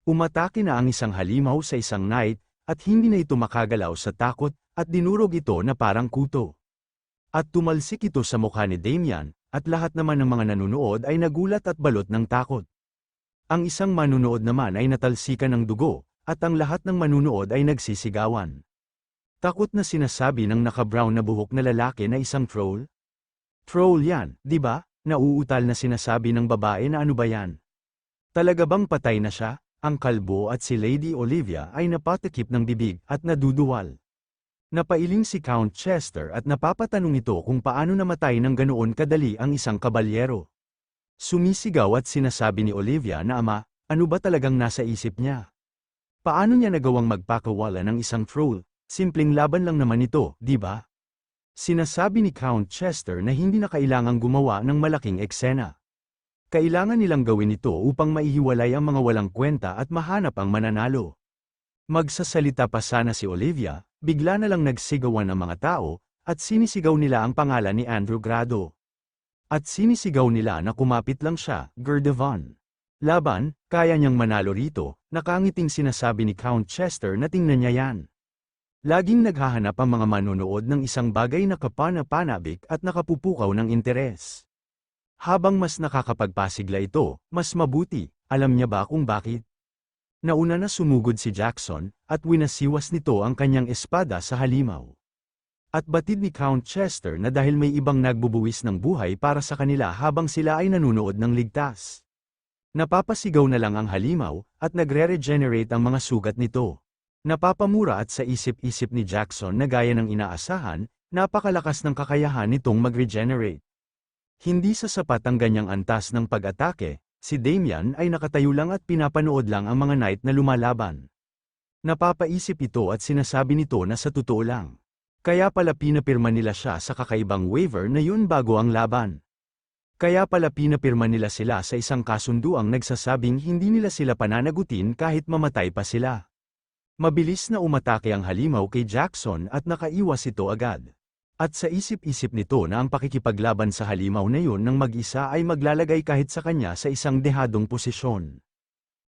Umatake na ang isang halimaw sa isang knight, at hindi na ito makagalaw sa takot, at dinurog ito na parang kuto. At tumalsik ito sa mukha ni Damian, at lahat naman ng mga nanunood ay nagulat at balot ng takot. Ang isang manunood naman ay natalsikan ng dugo, at ang lahat ng manunood ay nagsisigawan. Takot na sinasabi ng naka-brown na buhok na lalaki na isang troll? Troll yan, di ba? Nauutal na sinasabi ng babae na ano ba yan? Talaga bang patay na siya? Ang kalbo at si Lady Olivia ay napatakip ng bibig at naduduwal. Napailing si Count Chester at napapatanong ito kung paano namatay ng ganoon kadali ang isang kabalyero. Sumisigaw at sinasabi ni Olivia na ama, ano ba talagang nasa isip niya? Paano niya nagawang magpakawala ng isang troll? Simpleng laban lang naman ito, di ba? Sinasabi ni Count Chester na hindi na kailangang gumawa ng malaking eksena. Kailangan nilang gawin ito upang maihiwalay ang mga walang kwenta at mahanap ang mananalo. Magsasalita pa sana si Olivia, bigla na lang nagsigawan ang mga tao, at sinisigaw nila ang pangalan ni Andrew Grado. At sinisigaw nila na kumapit lang siya, Gerdevon. Laban, kaya niyang manalo rito, nakangiting sinasabi ni Count Chester na tingnan niya yan. Laging naghahanap ang mga manonood ng isang bagay na kapana-panabik at nakapupukaw ng interes. Habang mas nakakapagpasigla ito, mas mabuti, alam niya ba kung bakit? Nauna na sumugod si Jackson, at winasiwas nito ang kanyang espada sa halimaw. At batid ni Count Chester na dahil may ibang nagbubuwis ng buhay para sa kanila habang sila ay nanunood ng ligtas. Napapasigaw na lang ang halimaw, at nagre-regenerate ang mga sugat nito. Napapamura at sa isip-isip ni Jackson na gaya ng inaasahan, napakalakas ng kakayahan nitong mag-regenerate. Hindi sa sapat ang ganyang antas ng pag-atake, si Damian ay nakatayo lang at pinapanood lang ang mga knight na lumalaban. Napapaisip ito at sinasabi nito na sa totoo lang. Kaya pala pinapirma nila siya sa kakaibang waiver na yun bago ang laban. Kaya pala pinapirma nila sila sa isang kasunduang nagsasabing hindi nila sila pananagutin kahit mamatay pa sila. Mabilis na umatake ang halimaw kay Jackson at nakaiwas ito agad. At sa isip-isip nito na ang pakikipaglaban sa halimaw na yun ng mag-isa ay maglalagay kahit sa kanya sa isang dehadong posisyon.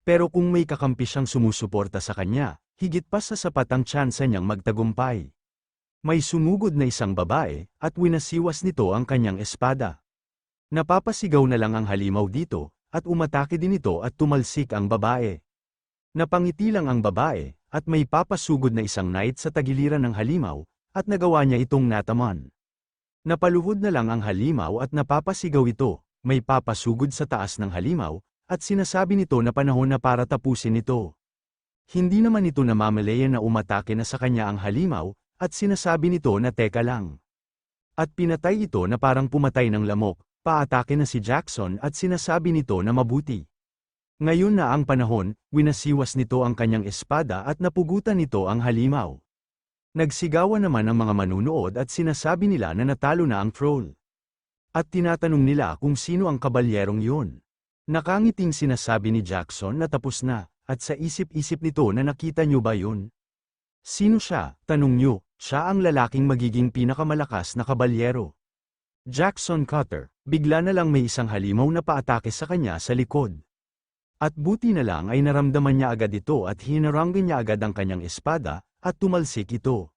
Pero kung may kakampi siyang sumusuporta sa kanya, higit pa sa sapat ang tsansa niyang magtagumpay. May sumugod na isang babae, at winasiwas nito ang kanyang espada. Napapasigaw na lang ang halimaw dito, at umatake din ito at tumalsik ang babae. Napangiti lang ang babae, at may papasugod na isang knight sa tagiliran ng halimaw, at nagawa niya itong nataman. Napaluhod na lang ang halimaw at napapasigaw ito, may papasugod sa taas ng halimaw, at sinasabi nito na panahon na para tapusin ito. Hindi naman ito namamalayan na umatake na sa kanya ang halimaw, at sinasabi nito na teka lang. At pinatay ito na parang pumatay ng lamok, paatake na si Jackson at sinasabi nito na mabuti. Ngayon na ang panahon, winasiwas nito ang kanyang espada at napugutan nito ang halimaw. Nagsigawan naman ang mga manunood at sinasabi nila na natalo na ang troll. At tinatanong nila kung sino ang kabalyerong yun. Nakangiting sinasabi ni Jackson na tapos na, at sa isip-isip nito na nakita nyo ba yun? Sino siya? Tanong nyo, siya ang lalaking magiging pinakamalakas na kabalyero. Jackson Cutter, bigla na lang may isang halimaw na paatake sa kanya sa likod. At buti na lang ay naramdaman niya agad ito at hinaranggan niya agad ang kanyang espada, at tumalsik ito.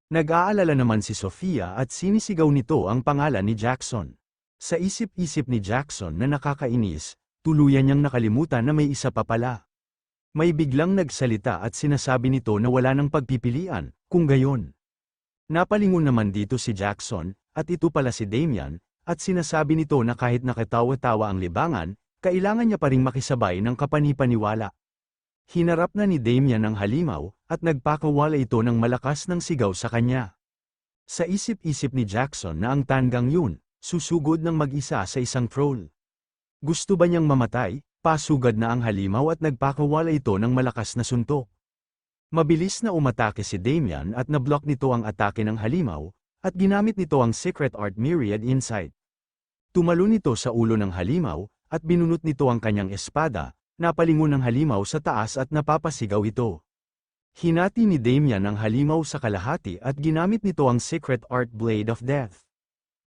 Nag-aalala naman si Sofia at sinisigaw nito ang pangalan ni Jackson. Sa isip-isip ni Jackson na nakakainis, tuluyan niyang nakalimutan na may isa pa pala. May biglang nagsalita at sinasabi nito na wala nang pagpipilian, kung gayon. Napalingon naman dito si Jackson, at ito pala si Damian, at sinasabi nito na kahit nakatawa-tawa ang libangan, kailangan niya pa ring makisabay ng kapanipaniwala. Hinarap na ni Damian ang halimaw, at nagpakawala ito ng malakas ng sigaw sa kanya. Sa isip-isip ni Jackson na ang tanggang yun, susugod ng mag-isa sa isang troll. Gusto ba niyang mamatay? Pasugad na ang halimaw at nagpakawala ito ng malakas na suntok. Mabilis na umatake si Damian at nablock nito ang atake ng halimaw, at ginamit nito ang Secret Art Myriad Insight. Tumalon nito sa ulo ng halimaw, at binunot nito ang kanyang espada, napalingon ng halimaw sa taas at napapasigaw ito. Hinati ni Damian ang halimaw sa kalahati at ginamit nito ang Secret Art Blade of Death.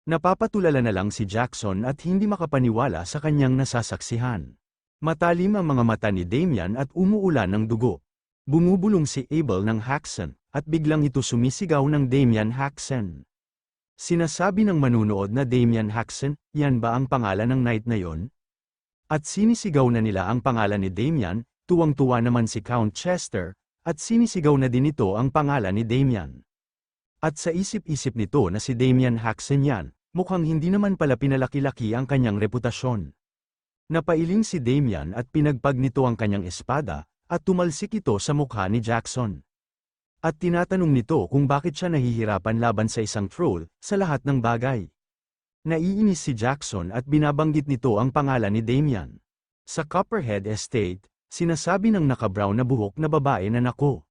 Napapatulala na lang si Jackson at hindi makapaniwala sa kanyang nasasaksihan. Matalim ang mga mata ni Damian at umuulan ng dugo. Bumubulong si Abel ng Haxen, at biglang ito sumisigaw ng Damian Haxen. Sinasabi ng manunood na Damian Haxen, yan ba ang pangalan ng knight na yon? At sinisigaw na nila ang pangalan ni Damian, tuwang-tuwa naman si Count Chester, at sinisigaw na din ito ang pangalan ni Damian. At sa isip-isip nito na si Damian Haxen yan, mukhang hindi naman pala pinalaki-laki ang kanyang reputasyon. Napailing si Damian at pinagpag nito ang kanyang espada, at tumalsik ito sa mukha ni Jackson. At tinatanong nito kung bakit siya nahihirapan laban sa isang troll, sa lahat ng bagay. Naiinis si Jackson at binabanggit nito ang pangalan ni Damian. Sa Copperhead Estate, sinasabi ng naka-brown na buhok na babae na nako.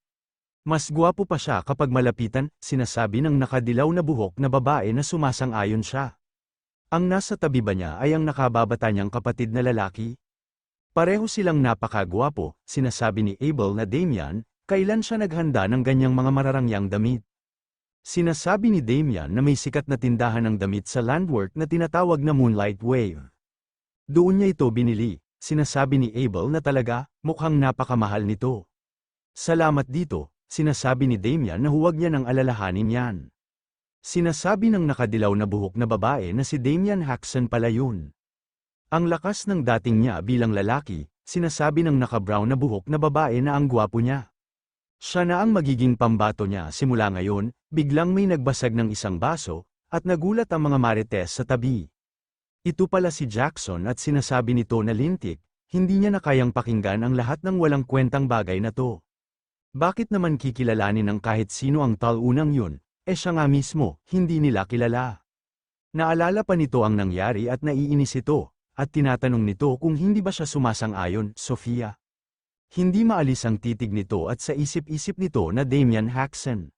Mas gwapo pa siya kapag malapitan, sinasabi ng nakadilaw na buhok na babae na sumasang-ayon siya. Ang nasa tabi ba niya ay ang nakababata niyang kapatid na lalaki? Pareho silang napakagwapo, sinasabi ni Abel na Damian, kailan siya naghanda ng ganyang mga mararangyang damit. Sinasabi ni Damian na may sikat na tindahan ng damit sa Landwork na tinatawag na Moonlight Wave. Doon niya ito binili, sinasabi ni Abel na talaga, mukhang napakamahal nito. Salamat dito, sinasabi ni Damian na huwag niya nang alalahanin yan. Sinasabi ng nakadilaw na buhok na babae na si Damian Haxen pala yun. Ang lakas ng dating niya bilang lalaki, sinasabi ng naka-brown na buhok na babae na ang gwapo niya. Siya na ang magiging pambato niya simula ngayon, biglang may nagbasag ng isang baso, at nagulat ang mga marites sa tabi. Ito pala si Jackson at sinasabi nito na lintik, hindi niya na kayang pakinggan ang lahat ng walang kwentang bagay na to. Bakit naman kikilalanin ng kahit sino ang talunang yun? Siya nga mismo, hindi nila kilala. Naalala pa nito ang nangyari at naiinis ito, at tinatanong nito kung hindi ba siya sumasang-ayon, Sofia. Hindi maalis ang titig nito at sa isip-isip nito na Damian Haxen.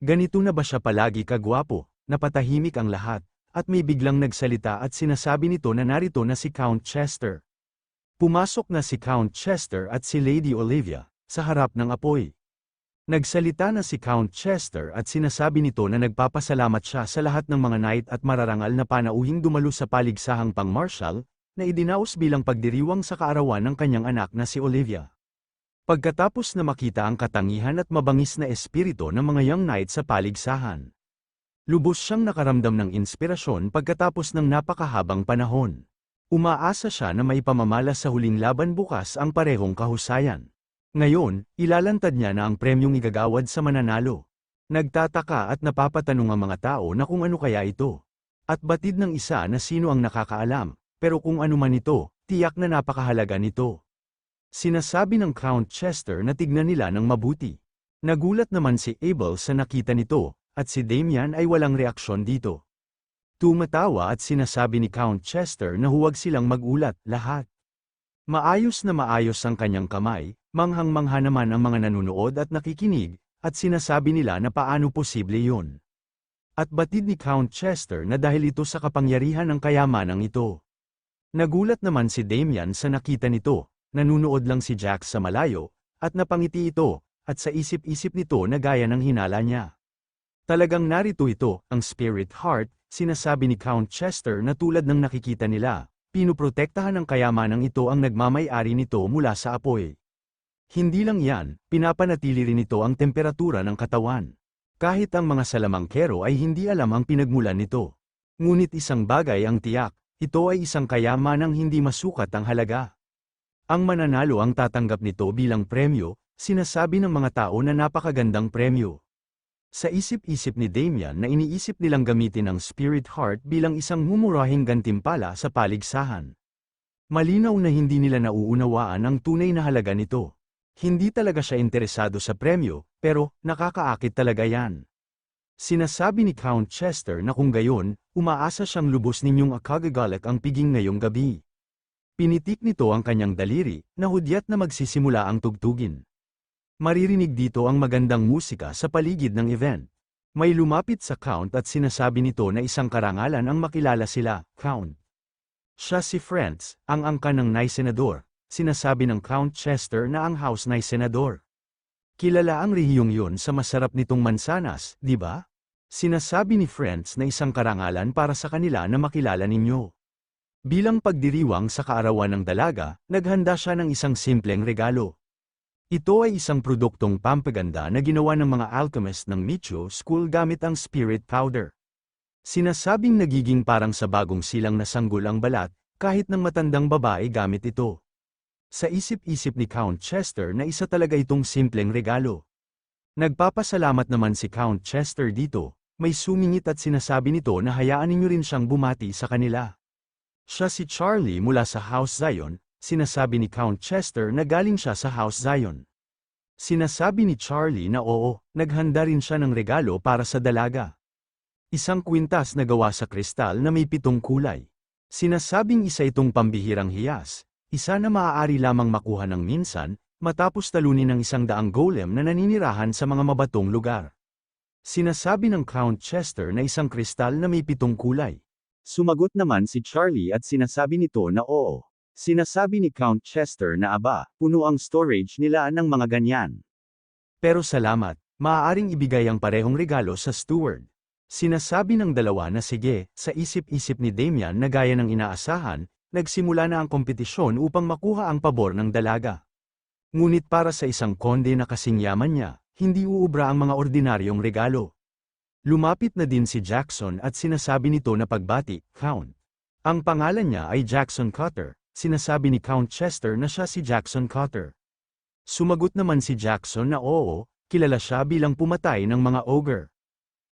Ganito na ba siya palagi kagwapo, napatahimik ang lahat, at may biglang nagsalita at sinasabi nito na narito na si Count Chester. Pumasok na si Count Chester at si Lady Olivia, sa harap ng apoy. Nagsalita na si Count Chester at sinasabi nito na nagpapasalamat siya sa lahat ng mga knight at mararangal na panauhing dumalo sa paligsahang pang-martial, na idinaos bilang pagdiriwang sa kaarawan ng kanyang anak na si Olivia. Pagkatapos na makita ang katangihan at mabangis na espiritu ng mga young knight sa paligsahan, lubos siyang nakaramdam ng inspirasyon pagkatapos ng napakahabang panahon. Umaasa siya na may pamamala sa huling laban bukas ang parehong kahusayan. Ngayon, ilalantad niya na ang premyong igagawad sa mananalo. Nagtataka at napapatanong ang mga tao na kung ano kaya ito. At batid ng isa na sino ang nakakaalam, pero kung ano man ito, tiyak na napakahalaga nito. Sinasabi ng Count Chester na tignan nila ng mabuti. Nagulat naman si Abel sa nakita nito, at si Damian ay walang reaksyon dito. Tumatawa at sinasabi ni Count Chester na huwag silang magulat, lahat. Maayos na maayos ang kanyang kamay, manghang-mangha naman ang mga nanunood at nakikinig, at sinasabi nila na paano posible yun. At batid ni Count Chester na dahil ito sa kapangyarihan ng kayamanang ito. Nagulat naman si Damian sa nakita nito, nanunood lang si Jack sa malayo, at napangiti ito, at sa isip-isip nito na gaya ng hinala niya. Talagang narito ito, ang Spirit Heart, sinasabi ni Count Chester na tulad ng nakikita nila. Pinuprotektahan ng kayamanang ito ang nagmamay-ari nito mula sa apoy. Hindi lang yan, pinapanatili rin ito ang temperatura ng katawan. Kahit ang mga salamangkero ay hindi alam ang pinagmulan nito. Ngunit isang bagay ang tiyak, ito ay isang kayamanang hindi masukat ang halaga. Ang mananalo ang tatanggap nito bilang premyo, sinasabi ng mga tao na napakagandang premyo. Sa isip-isip ni Damian na iniisip nilang gamitin ang Spirit Heart bilang isang mumurahing gantimpala sa paligsahan. Malinaw na hindi nila nauunawaan ang tunay na halaga nito. Hindi talaga siya interesado sa premyo, pero nakakaakit talaga yan. Sinasabi ni Count Chester na kung gayon, umaasa siyang lubos ninyong akagagalak ang piging ngayong gabi. Pinitik nito ang kanyang daliri, na hudyat na magsisimula ang tugtugin. Maririnig dito ang magandang musika sa paligid ng event. May lumapit sa Count at sinasabi nito na isang karangalan ang makilala sila, Count. Siya si Friends, ang angka ng Nay Senador, sinasabi ng Count Chester na ang House Nay Senador. Kilala ang rehiyong yun sa masarap nitong mansanas, di ba? Sinasabi ni Friends na isang karangalan para sa kanila na makilala ninyo. Bilang pagdiriwang sa kaarawan ng dalaga, naghanda siya ng isang simpleng regalo. Ito ay isang produktong pampaganda na ginawa ng mga alchemist ng Micho School gamit ang spirit powder. Sinasabing nagiging parang sa bagong silang na sanggol ang balat, kahit ng matandang babae gamit ito. Sa isip-isip ni Count Chester na isa talaga itong simpleng regalo. Nagpapasalamat naman si Count Chester dito, may sumingit at sinasabi nito na hayaan ninyo rin siyang bumati sa kanila. Siya si Charlie mula sa House Zion, sinasabi ni Count Chester na galing siya sa House Zion. Sinasabi ni Charlie na oo, naghanda rin siya ng regalo para sa dalaga. Isang kwintas na gawa sa kristal na may 7 kulay. Sinasabing isa itong pambihirang hiyas, isa na maaari lamang makuha ng minsan, matapos talunin ng 100 golem na naninirahan sa mga mabatong lugar. Sinasabi ng Count Chester na isang kristal na may 7 kulay. Sumagot naman si Charlie at sinasabi nito na oo. Sinasabi ni Count Chester na aba, puno ang storage nila ng mga ganyan. Pero salamat, maaaring ibigay ang parehong regalo sa steward. Sinasabi ng dalawa na sige, sa isip-isip ni Damian na gaya ng inaasahan, nagsimula na ang kompetisyon upang makuha ang pabor ng dalaga. Ngunit para sa isang konde na kasing yaman niya, hindi uubra ang mga ordinaryong regalo. Lumapit na din si Jackson at sinasabi nito na pagbati, Count. Ang pangalan niya ay Jackson Cutter, sinasabi ni Count Chester na siya si Jackson Cutter. Sumagot naman si Jackson na oo, kilala siya bilang pumatay ng mga ogre.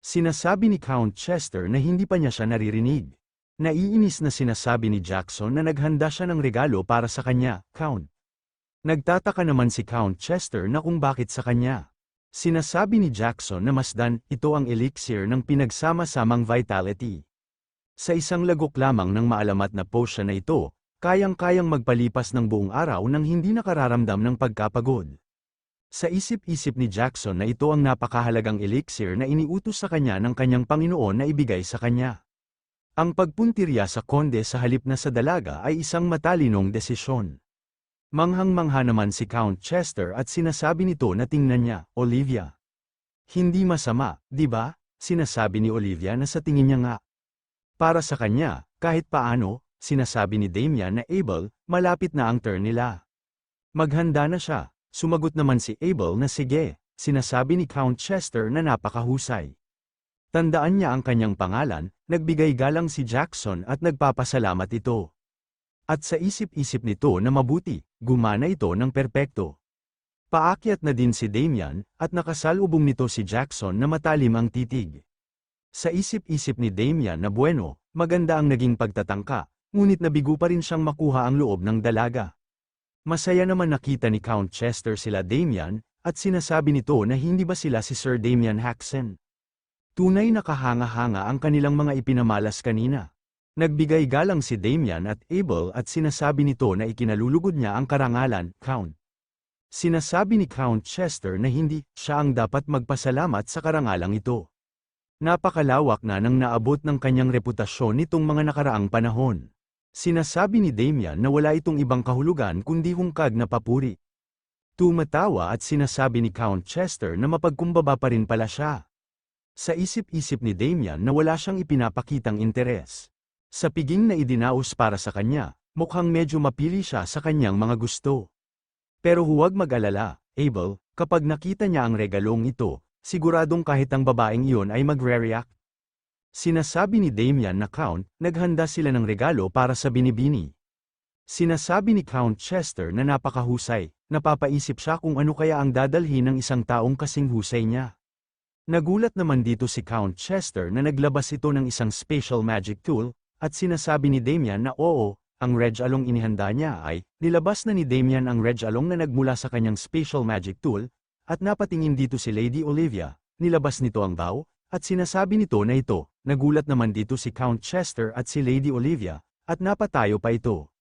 Sinasabi ni Count Chester na hindi pa niya siya naririnig. Naiinis na sinasabi ni Jackson na naghanda siya ng regalo para sa kanya, Count. Nagtataka naman si Count Chester na kung bakit sa kanya. Sinasabi ni Jackson na masdan, ito ang elixir ng pinagsama-samang vitality. Sa isang lagok lamang ng maalamat na potion na ito, kayang-kayang magpalipas ng buong araw nang hindi nakararamdam ng pagkapagod. Sa isip-isip ni Jackson na ito ang napakahalagang elixir na iniutos sa kanya ng kanyang Panginoon na ibigay sa kanya. Ang pagpuntirya sa konde sa halip na sa dalaga ay isang matalinong desisyon. Manghang-mangha naman si Count Chester at sinasabi nito na tingnan niya, Olivia. Hindi masama, di ba? Sinasabi ni Olivia na sa tingin niya nga. Para sa kanya, kahit paano, sinasabi ni Damian na Abel, malapit na ang turn nila. Maghanda na siya, sumagot naman si Abel na sige, sinasabi ni Count Chester na napakahusay. Tandaan niya ang kanyang pangalan, nagbigay galang si Jackson at nagpapasalamat ito. At sa isip-isip nito na mabuti, gumana ito ng perpekto. Paakyat na din si Damian, at nakasalubong nito si Jackson na matalim ang titig. Sa isip-isip ni Damian na bueno, maganda ang naging pagtatangka, ngunit nabigo pa rin siyang makuha ang loob ng dalaga. Masaya naman nakita ni Count Chester sila Damian, at sinasabi nito na hindi ba sila si Sir Damian Haxen. Tunay na kahanga-hanga ang kanilang mga ipinamalas kanina. Nagbigay galang si Damian at Abel at sinasabi nito na ikinalulugod niya ang karangalan, Count. Sinasabi ni Count Chester na hindi siya ang dapat magpasalamat sa karangalang ito. Napakalawak na nang naabot ng kanyang reputasyon nitong mga nakaraang panahon. Sinasabi ni Damian na wala itong ibang kahulugan kundi hungkag na papuri. Tumatawa at sinasabi ni Count Chester na mapagkumbaba pa rin pala siya. Sa isip-isip ni Damian na wala siyang ipinapakitang interes. Sa piging na idinaos para sa kanya, mukhang medyo mapili siya sa kanyang mga gusto. Pero huwag mag-alala, Abel, kapag nakita niya ang regalong ito, siguradong kahit ang babaeng iyon ay magre-react. Sinasabi ni Damian na Count, naghanda sila ng regalo para sa binibini. Sinasabi ni Count Chester na napakahusay, napapaisip siya kung ano kaya ang dadalhin ng isang taong kasing husay niya. Nagulat naman dito si Count Chester na naglabas ito ng isang special magic tool, at sinasabi ni Damian na oo, ang Reg Along inihanda niya ay, nilabas na ni Damian ang Reg Along na nagmula sa kanyang special magic tool, at napatingin dito si Lady Olivia, nilabas nito ang bow, at sinasabi nito na ito, nagulat naman dito si Count Chester at si Lady Olivia, at napatayo pa ito.